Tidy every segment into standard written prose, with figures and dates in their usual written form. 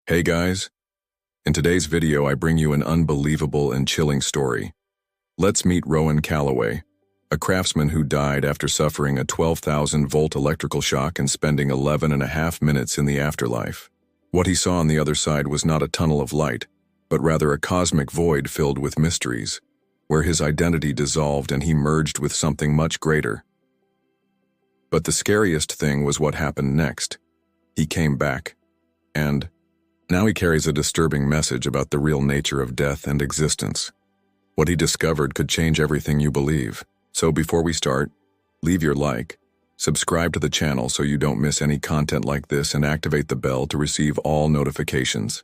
Hey guys, in today's video I bring you an unbelievable and chilling story. Let's meet Rowan Calloway, a craftsman who died after suffering a 12,000-volt electrical shock and spending 11.5 minutes in the afterlife. What he saw on the other side was not a tunnel of light, but rather a cosmic void filled with mysteries, where his identity dissolved and he merged with something much greater. But the scariest thing was what happened next. He came back, and now he carries a disturbing message about the real nature of death and existence. What he discovered could change everything you believe. So before we start, leave your like, subscribe to the channel so you don't miss any content like this, and activate the bell to receive all notifications.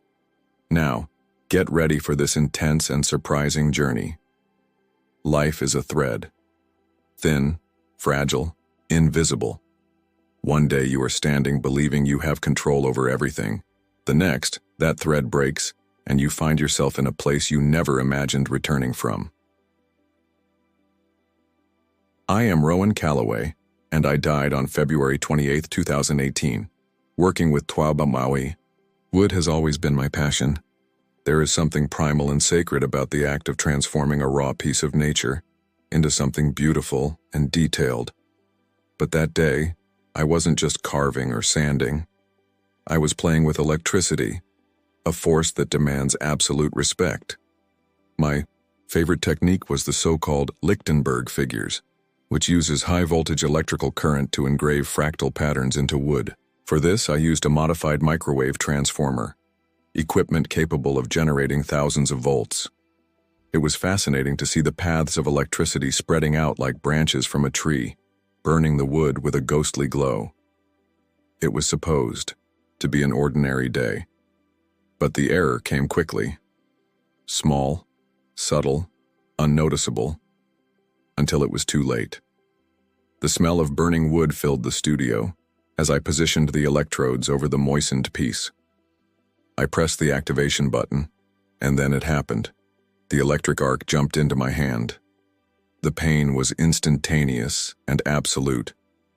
Now, get ready for this intense and surprising journey. Life is a thread. Thin, fragile, invisible. One day you are standing believing you have control over everything. The next, that thread breaks, and you find yourself in a place you never imagined returning from. I am Rowan Calloway, and I died on February 28, 2018, working with Twaba Maui. Wood has always been my passion. There is something primal and sacred about the act of transforming a raw piece of nature into something beautiful and detailed. But that day, I wasn't just carving or sanding. I was playing with electricity, a force that demands absolute respect. My favorite technique was the so-called Lichtenberg figures, which uses high-voltage electrical current to engrave fractal patterns into wood. For this, I used a modified microwave transformer, equipment capable of generating thousands of volts. It was fascinating to see the paths of electricity spreading out like branches from a tree, burning the wood with a ghostly glow. It was supposed to be an ordinary day. But the error came quickly. Small, subtle, unnoticeable, until it was too late. The smell of burning wood filled the studio as I positioned the electrodes over the moistened piece. I pressed the activation button, and then it happened. The electric arc jumped into my hand. The pain was instantaneous and absolute.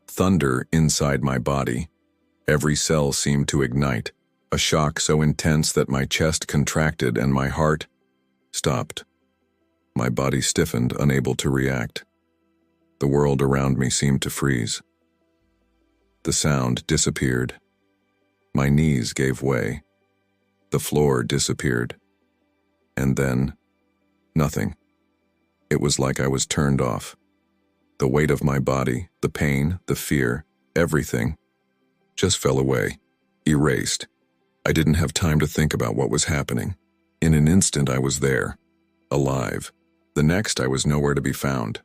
Thunder inside my body. Every cell seemed to ignite, a shock so intense that my chest contracted and my heart stopped. My body stiffened, unable to react. The world around me seemed to freeze. The sound disappeared. My knees gave way. The floor disappeared. And then, nothing. It was like I was turned off. The weight of my body, the pain, the fear, everything just fell away, erased. I didn't have time to think about what was happening. In an instant I was there, alive. The next I was nowhere to be found.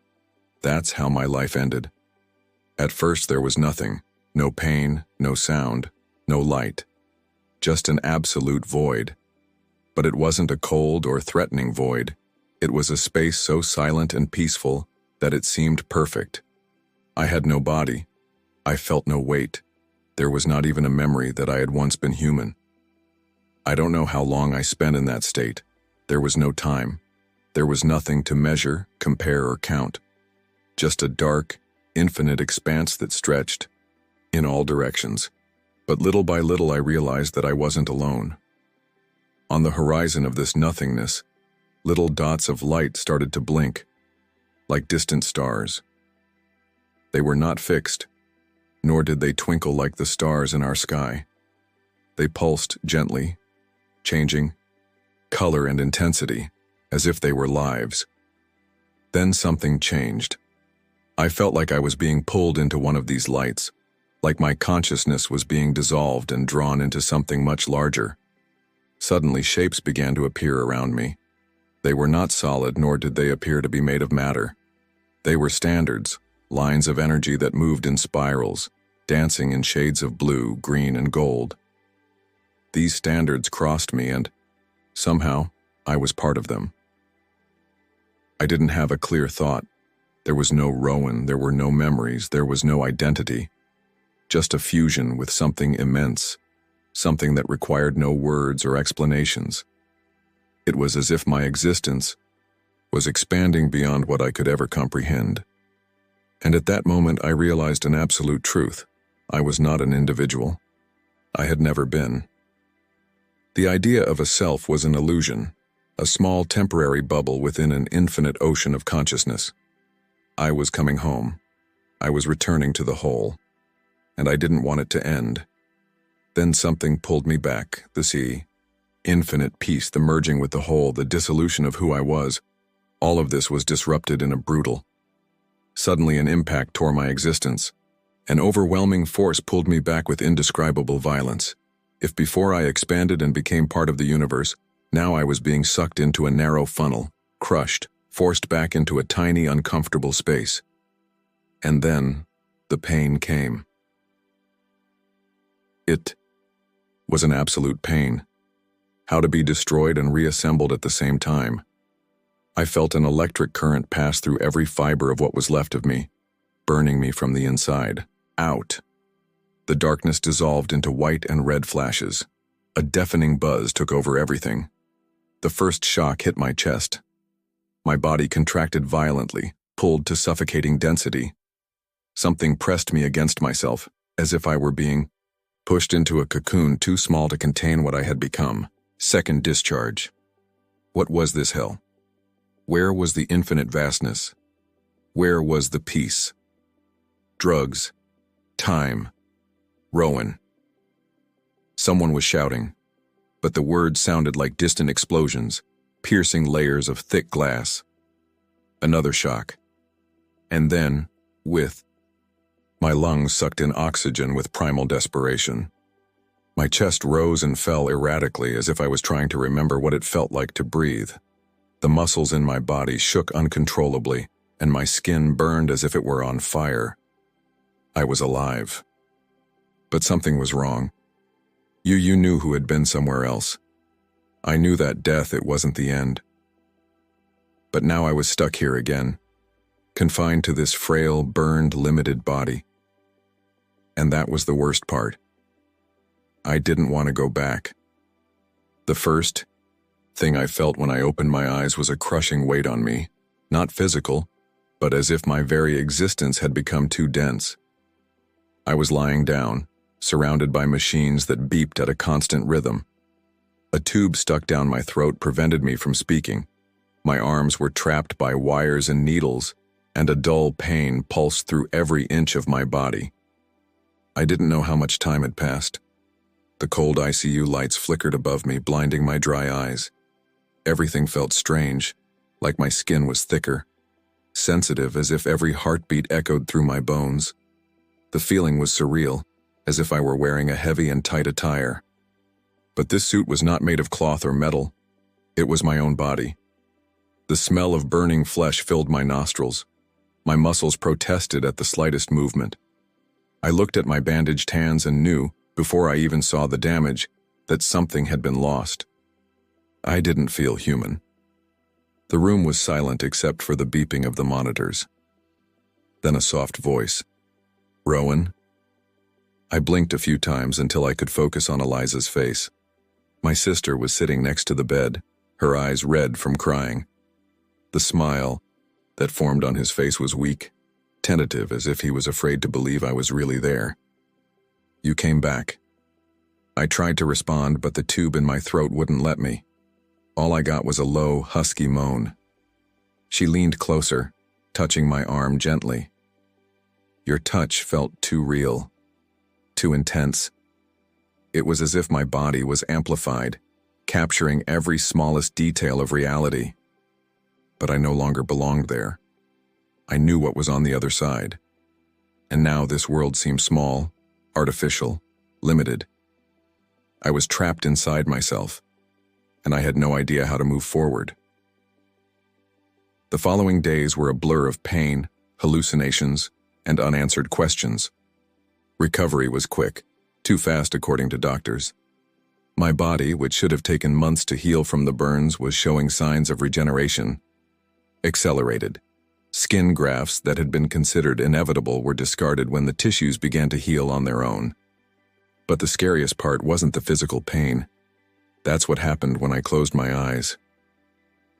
That's how my life ended. At first there was nothing, no pain, no sound, no light. Just an absolute void. But it wasn't a cold or threatening void. It was a space so silent and peaceful that it seemed perfect. I had no body. I felt no weight. There was not even a memory that I had once been human. I don't know how long I spent in that state. There was no time. There was nothing to measure, compare, or count. Just a dark, infinite expanse that stretched in all directions. But little by little I realized that I wasn't alone. On the horizon of this nothingness, little dots of light started to blink, like distant stars. They were not fixed, nor did they twinkle like the stars in our sky. They pulsed gently, changing color and intensity, as if they were lives. Then something changed. I felt like I was being pulled into one of these lights, like my consciousness was being dissolved and drawn into something much larger. Suddenly, shapes began to appear around me. They were not solid, nor did they appear to be made of matter. They were standards, lines of energy that moved in spirals, dancing in shades of blue, green, and gold. These standards crossed me, and somehow I was part of them. I didn't have a clear thought. There was no Rowan, there were no memories, there was no identity. Just a fusion with something immense, something that required no words or explanations. It was as if my existence was expanding beyond what I could ever comprehend. And at that moment I realized an absolute truth. I was not an individual. I had never been. The idea of a self was an illusion, a small temporary bubble within an infinite ocean of consciousness. I was coming home. I was returning to the whole, and I didn't want it to end. Then something pulled me back, the sea. Infinite peace, the merging with the whole, the dissolution of who I was. All of this was disrupted in a brutal. Suddenly an impact tore my existence. An overwhelming force pulled me back with indescribable violence. If before I expanded and became part of the universe, now I was being sucked into a narrow funnel, crushed, forced back into a tiny, uncomfortable space. And then, the pain came. It was an absolute pain. How to be destroyed and reassembled at the same time. I felt an electric current pass through every fiber of what was left of me, burning me from the inside, out. The darkness dissolved into white and red flashes. A deafening buzz took over everything. The first shock hit my chest. My body contracted violently, pulled to suffocating density. Something pressed me against myself, as if I were being pushed into a cocoon too small to contain what I had become. Second discharge. What was this hell? Where was the infinite vastness? Where was the peace? Drugs. Time. Rowan. Someone was shouting, but the words sounded like distant explosions, piercing layers of thick glass. Another shock. And then, my lungs sucked in oxygen with primal desperation. My chest rose and fell erratically as if I was trying to remember what it felt like to breathe. The muscles in my body shook uncontrollably, and my skin burned as if it were on fire. I was alive. But something was wrong. You knew who had been somewhere else. I knew that death, it wasn't the end. But now I was stuck here again, confined to this frail, burned, limited body. And that was the worst part. I didn't want to go back. The first thing I felt when I opened my eyes was a crushing weight on me, not physical, but as if my very existence had become too dense. I was lying down, surrounded by machines that beeped at a constant rhythm. A tube stuck down my throat prevented me from speaking. My arms were trapped by wires and needles, and a dull pain pulsed through every inch of my body. I didn't know how much time had passed. The cold ICU lights flickered above me, blinding my dry eyes. Everything felt strange, like my skin was thicker, sensitive as if every heartbeat echoed through my bones. The feeling was surreal, as if I were wearing a heavy and tight attire. But this suit was not made of cloth or metal. It was my own body. The smell of burning flesh filled my nostrils. My muscles protested at the slightest movement. I looked at my bandaged hands and knew, before I even saw the damage, that something had been lost. I didn't feel human. The room was silent except for the beeping of the monitors. Then a soft voice. "Rowan?" I blinked a few times until I could focus on Eliza's face. My sister was sitting next to the bed, her eyes red from crying. The smile that formed on his face was weak, tentative, as if he was afraid to believe I was really there. "You came back." I tried to respond, but the tube in my throat wouldn't let me. All I got was a low, husky moan. She leaned closer, touching my arm gently. Your touch felt too real, too intense. It was as if my body was amplified, capturing every smallest detail of reality. But I no longer belonged there. I knew what was on the other side. And now this world seemed small, artificial, limited. I was trapped inside myself, and I had no idea how to move forward. The following days were a blur of pain, hallucinations, and unanswered questions. Recovery was quick, too fast according to doctors. My body, which should have taken months to heal from the burns, was showing signs of regeneration. Accelerated. Skin grafts that had been considered inevitable were discarded when the tissues began to heal on their own. But the scariest part wasn't the physical pain. That's what happened when I closed my eyes.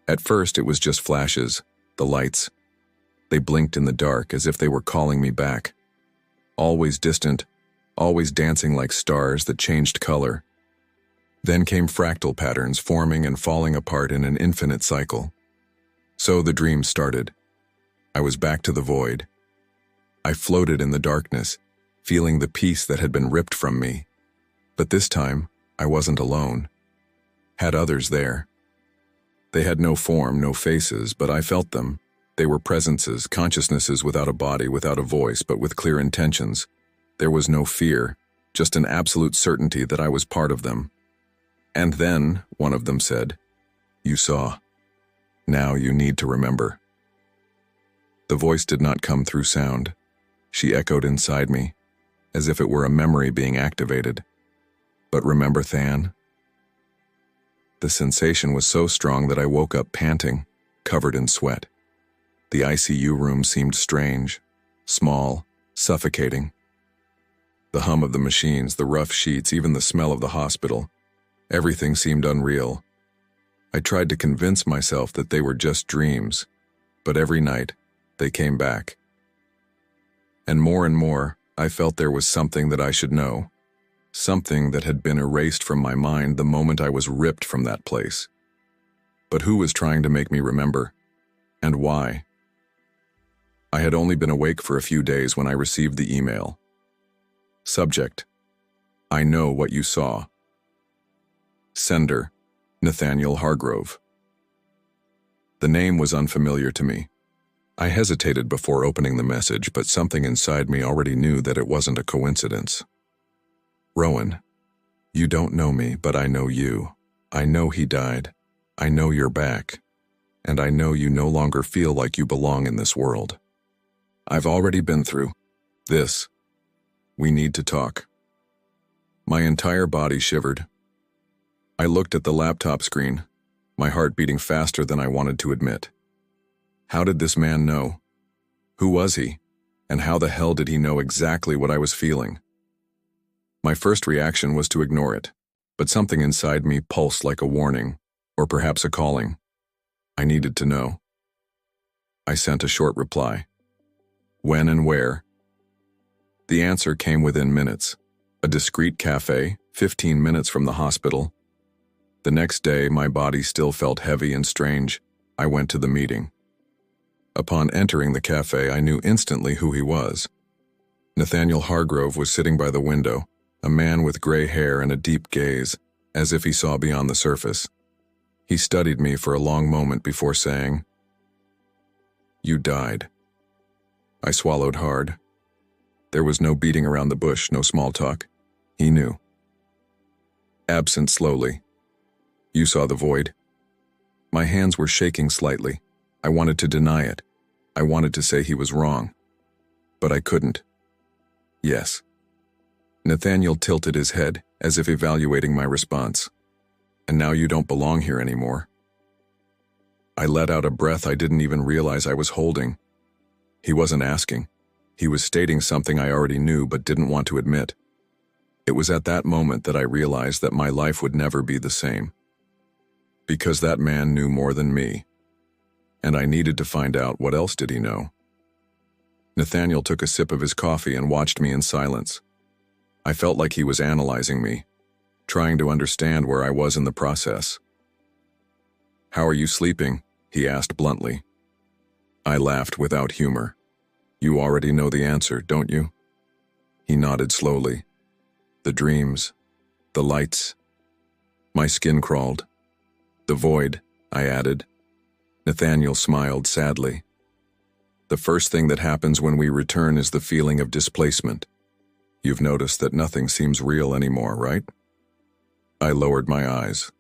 At first, it was just flashes, the lights. They blinked in the dark as if they were calling me back. Always distant, always dancing like stars that changed color. Then came fractal patterns forming and falling apart in an infinite cycle. So the dream started. I was back to the void. I floated in the darkness, feeling the peace that had been ripped from me. But this time, I wasn't alone. Had others there. They had no form, no faces, but I felt them. They were presences, consciousnesses without a body, without a voice, but with clear intentions. There was no fear, just an absolute certainty that I was part of them. And then, one of them said, "You saw. Now you need to remember." The voice did not come through sound. She echoed inside me, as if it were a memory being activated. "But remember, Than?" The sensation was so strong that I woke up panting, covered in sweat. The ICU room seemed strange, small, suffocating. The hum of the machines, the rough sheets, even the smell of the hospital, everything seemed unreal. I tried to convince myself that they were just dreams, but every night, they came back. And more, I felt there was something that I should know, something that had been erased from my mind the moment I was ripped from that place. But who was trying to make me remember? And why? I had only been awake for a few days when I received the email. Subject: I know what you saw. Sender: Nathaniel Hargrove. The name was unfamiliar to me. I hesitated before opening the message, but something inside me already knew that it wasn't a coincidence. Rowan, you don't know me, but I know you. I know he died. I know you're back. And I know you no longer feel like you belong in this world. I've already been through this. We need to talk. My entire body shivered. I looked at the laptop screen, my heart beating faster than I wanted to admit. How did this man know? Who was he? And how the hell did he know exactly what I was feeling? My first reaction was to ignore it, but something inside me pulsed like a warning, or perhaps a calling. I needed to know. I sent a short reply. When and where? The answer came within minutes. A discreet cafe, 15 minutes from the hospital. The next day, my body still felt heavy and strange. I went to the meeting. Upon entering the cafe, I knew instantly who he was. Nathaniel Hargrove was sitting by the window, a man with gray hair and a deep gaze, as if he saw beyond the surface. He studied me for a long moment before saying, "You died." I swallowed hard. There was no beating around the bush, no small talk. He knew. Absent slowly. You saw the void. My hands were shaking slightly. I wanted to deny it. I wanted to say he was wrong. But I couldn't. Yes. Nathaniel tilted his head, as if evaluating my response. And now you don't belong here anymore. I let out a breath I didn't even realize I was holding. He wasn't asking. He was stating something I already knew but didn't want to admit. It was at that moment that I realized that my life would never be the same. Because that man knew more than me. And I needed to find out what else did he know. Nathaniel took a sip of his coffee and watched me in silence. I felt like he was analyzing me, trying to understand where I was in the process. "How are you sleeping?" he asked bluntly. I laughed without humor. "You already know the answer, don't you?" He nodded slowly. "The dreams, the lights." My skin crawled. "The void," I added. Nathaniel smiled sadly. "The first thing that happens when we return is the feeling of displacement. You've noticed that nothing seems real anymore, right?" I lowered my eyes.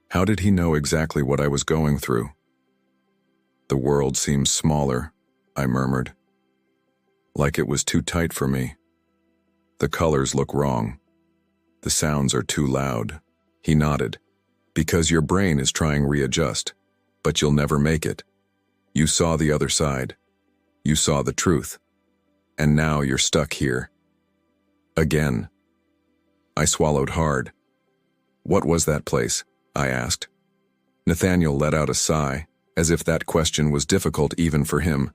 How did he know exactly what I was going through? "The world seems smaller," I murmured. "Like it was too tight for me. The colors look wrong. The sounds are too loud." He nodded. "Because your brain is trying readjust, but you'll never make it. You saw the other side. You saw the truth. And now you're stuck here. Again." I swallowed hard. "What was that place?" I asked. Nathaniel let out a sigh, as if that question was difficult even for him.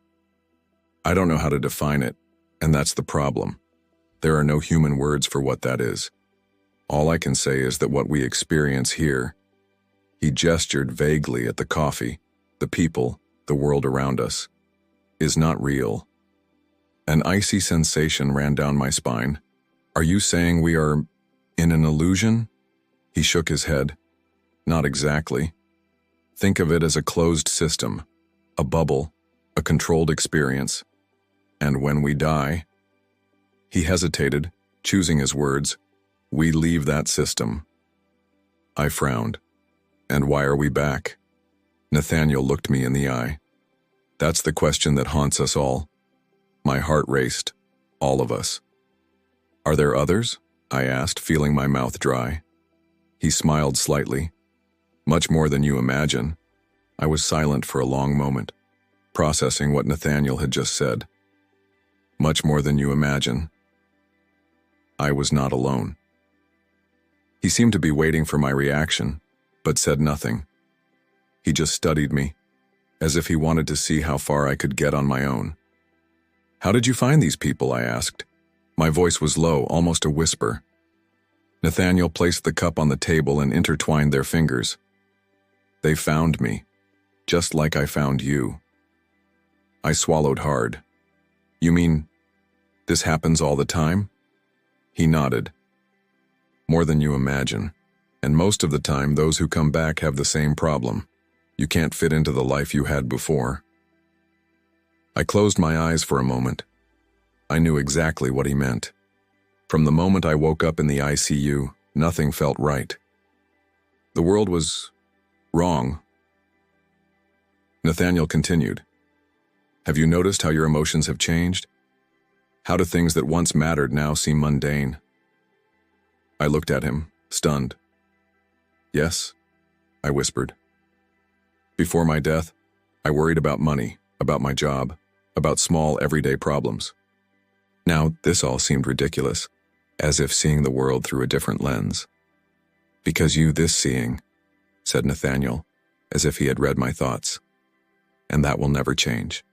"I don't know how to define it, and that's the problem. There are no human words for what that is. All I can say is that what we experience here, he gestured vaguely at the coffee, the people, the world around us, is not real. An icy sensation ran down my spine. Are you saying we are in an illusion? He shook his head. Not exactly. Think of it as a closed system, a bubble, a controlled experience. And when we die, he hesitated, choosing his words, we leave that system. I frowned. And why are we back? Nathaniel looked me in the eye. That's the question that haunts us all. My heart raced. All of us. Are there others? I asked, feeling my mouth dry. He smiled slightly. Much more than you imagine. I was silent for a long moment, processing what Nathaniel had just said. Much more than you imagine. I was not alone. He seemed to be waiting for my reaction, but said nothing. He just studied me, as if he wanted to see how far I could get on my own. How did you find these people? I asked. My voice was low, almost a whisper. Nathaniel placed the cup on the table and intertwined their fingers. They found me, just like I found you. I swallowed hard. You mean, this happens all the time? He nodded. More than you imagine. And most of the time, those who come back have the same problem. You can't fit into the life you had before. I closed my eyes for a moment. I knew exactly what he meant. From the moment I woke up in the ICU, nothing felt right. The world was wrong. Nathaniel continued. Have you noticed how your emotions have changed? How do things that once mattered now seem mundane? I looked at him, stunned. Yes, I whispered. Before my death, I worried about money, about my job, about small everyday problems. Now, this all seemed ridiculous, as if seeing the world through a different lens. Because you this seeing, said Nathaniel, as if he had read my thoughts. And that will never change.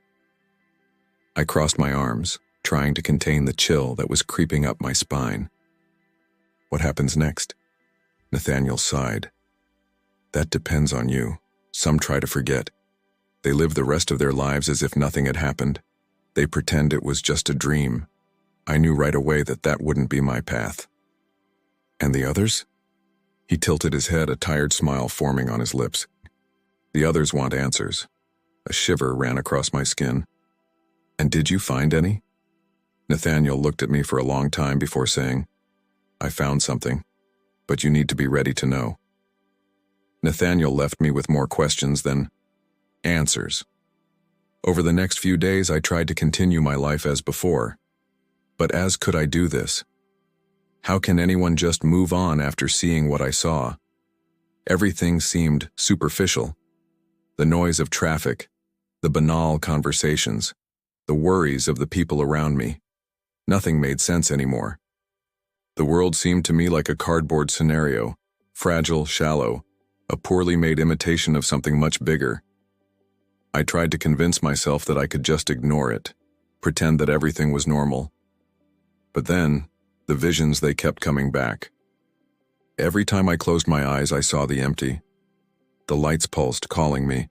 I crossed my arms, trying to contain the chill that was creeping up my spine. What happens next? Nathaniel sighed. That depends on you. Some try to forget. They live the rest of their lives as if nothing had happened. They pretend it was just a dream. I knew right away that that wouldn't be my path. And the others? He tilted his head, a tired smile forming on his lips. The others want answers. A shiver ran across my skin. And did you find any? Nathaniel looked at me for a long time before saying, I found something, but you need to be ready to know. Nathaniel left me with more questions than answers. Over the next few days, I tried to continue my life as before. But as could I do this? How can anyone just move on after seeing what I saw? Everything seemed superficial. The noise of traffic, the banal conversations, the worries of the people around me. Nothing made sense anymore. The world seemed to me like a cardboard scenario, fragile, shallow, a poorly made imitation of something much bigger. I tried to convince myself that I could just ignore it, pretend that everything was normal. But then, the visions, they kept coming back. Every time I closed my eyes, I saw the empty. The lights pulsed, calling me.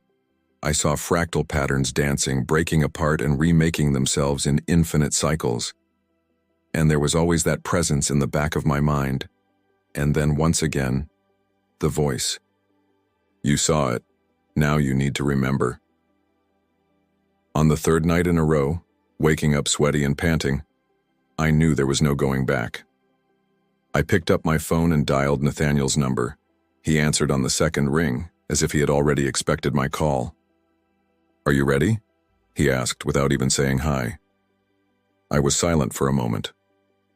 I saw fractal patterns dancing, breaking apart and remaking themselves in infinite cycles. And there was always that presence in the back of my mind. And then once again, the voice. You saw it. Now you need to remember. On the third night in a row, waking up sweaty and panting, I knew there was no going back. I picked up my phone and dialed Nathaniel's number. He answered on the second ring, as if he had already expected my call. Are you ready? He asked without even saying hi. I was silent for a moment.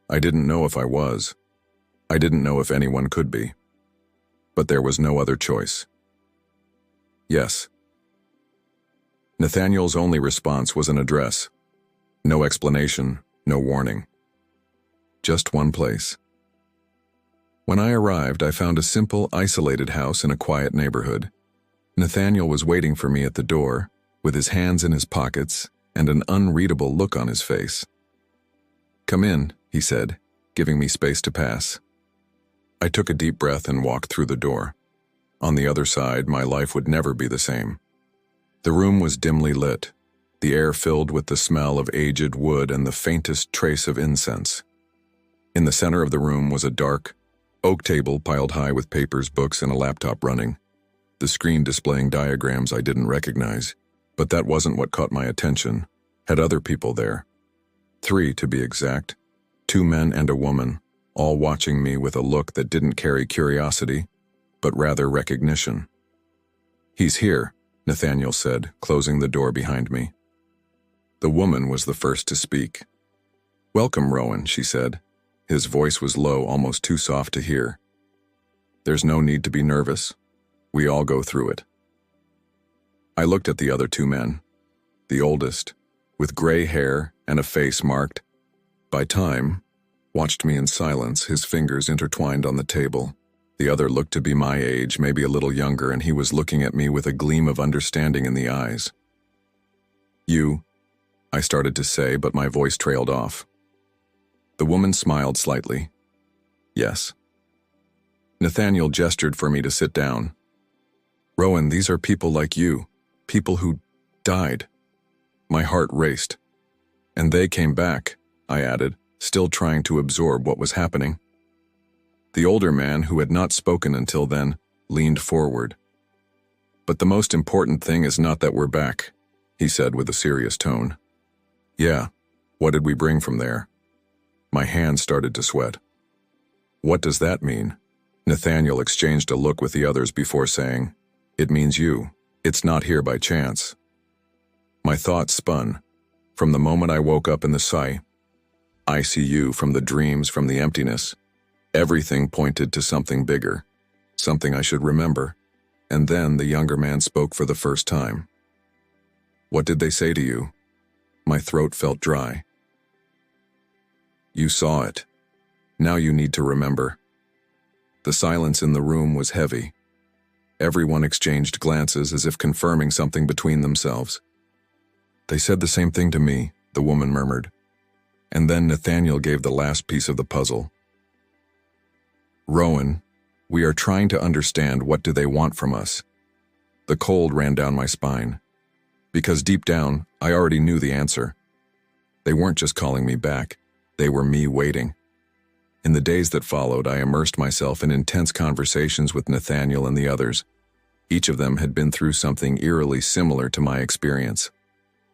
I didn't know if I was. I didn't know if anyone could be. But there was no other choice. Yes. Nathaniel's only response was an address. No explanation, no warning. Just one place. When I arrived, I found a simple, isolated house in a quiet neighborhood. Nathaniel was waiting for me at the door, with his hands in his pockets and an unreadable look on his face. Come in, he said, giving me space to pass. I took a deep breath and walked through the door. On the other side, my life would never be the same. The room was dimly lit, the air filled with the smell of aged wood and the faintest trace of incense. In the center of the room was a dark, oak table piled high with papers, books, and a laptop running, the screen displaying diagrams I didn't recognize. But that wasn't what caught my attention. Had other people there. 3, to be exact. 2 men and a woman, all watching me with a look that didn't carry curiosity, but rather recognition. "He's here," Nathaniel said, closing the door behind me. The woman was the first to speak. "Welcome, Rowan," she said. His voice was low, almost too soft to hear. "There's no need to be nervous. We all go through it." I looked at the other 2 men. The oldest, with gray hair and a face marked by time, watched me in silence, his fingers intertwined on the table. The other looked to be my age, maybe a little younger, and he was looking at me with a gleam of understanding in the eyes. "You," I started to say, but my voice trailed off. The woman smiled slightly. "Yes." Nathaniel gestured for me to sit down. "Rowan, these are people like you, people who died." My heart raced. "And they came back," I added, still trying to absorb what was happening. The older man, who had not spoken until then, leaned forward. "But the most important thing is not that we're back," he said with a serious tone. "Yeah, what did we bring from there?" My hands started to sweat. "What does that mean?" Nathaniel exchanged a look with the others before saying, "It means you. It's not here by chance." My thoughts spun. From the moment I woke up in the ICU, from the dreams, from the emptiness, everything pointed to something bigger, something I should remember. And then the younger man spoke for the first time. "What did they say to you?" My throat felt dry. "You saw it. Now you need to remember." The silence in the room was heavy. Everyone exchanged glances as if confirming something between themselves. "They said the same thing to me," the woman murmured. And then Nathaniel gave the last piece of the puzzle. "Rowan, we are trying to understand, what do they want from us?" The cold ran down my spine. Because deep down, I already knew the answer. They weren't just calling me back, they were me waiting. In the days that followed, I immersed myself in intense conversations with Nathaniel and the others. Each of them had been through something eerily similar to my experience.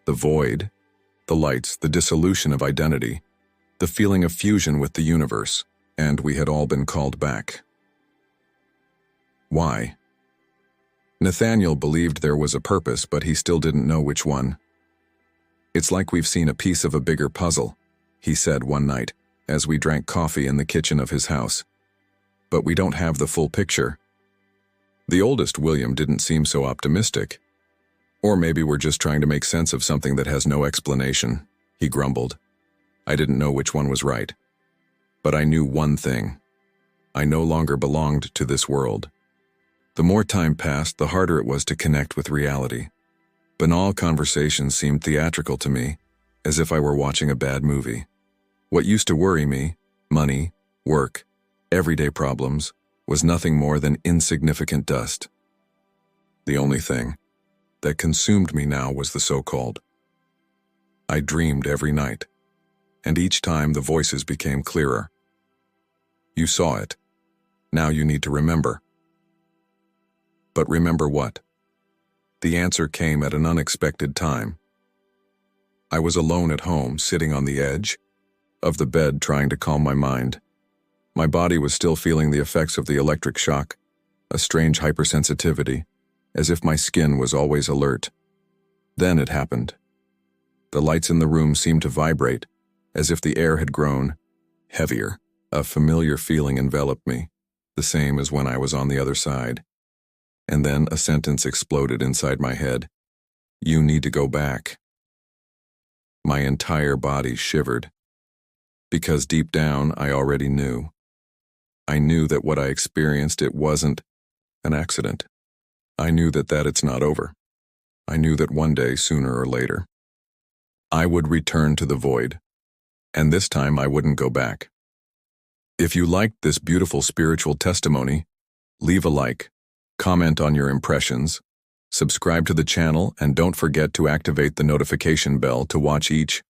The void, the lights, the dissolution of identity, the feeling of fusion with the universe, and we had all been called back. Why? Nathaniel believed there was a purpose, but he still didn't know which one. "It's like we've seen a piece of a bigger puzzle," he said one night, as we drank coffee in the kitchen of his house. "But we don't have the full picture." The oldest, William, didn't seem so optimistic. "Or maybe we're just trying to make sense of something that has no explanation," he grumbled. I didn't know which one was right. But I knew one thing. I no longer belonged to this world. The more time passed, the harder it was to connect with reality. Banal conversations seemed theatrical to me, as if I were watching a bad movie. What used to worry me, money, work, everyday problems, was nothing more than insignificant dust. The only thing that consumed me now was the so-called. I dreamed every night, and each time the voices became clearer. "You saw it. Now you need to remember." But remember what? The answer came at an unexpected time. I was alone at home, sitting on the edge of the bed, trying to calm my mind. My body was still feeling the effects of the electric shock, a strange hypersensitivity, as if my skin was always alert. Then it happened. The lights in the room seemed to vibrate, as if the air had grown heavier. A familiar feeling enveloped me, the same as when I was on the other side. And then a sentence exploded inside my head. "You need to go back." My entire body shivered. Because deep down, I already knew. I knew that what I experienced, it wasn't an accident. I knew that it's not over. I knew that one day, sooner or later, I would return to the void. And this time I wouldn't go back. If you liked this beautiful spiritual testimony, leave a like, comment on your impressions, subscribe to the channel, and don't forget to activate the notification bell to watch each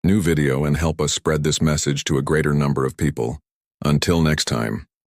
new video and help us spread this message to a greater number of people. Until next time.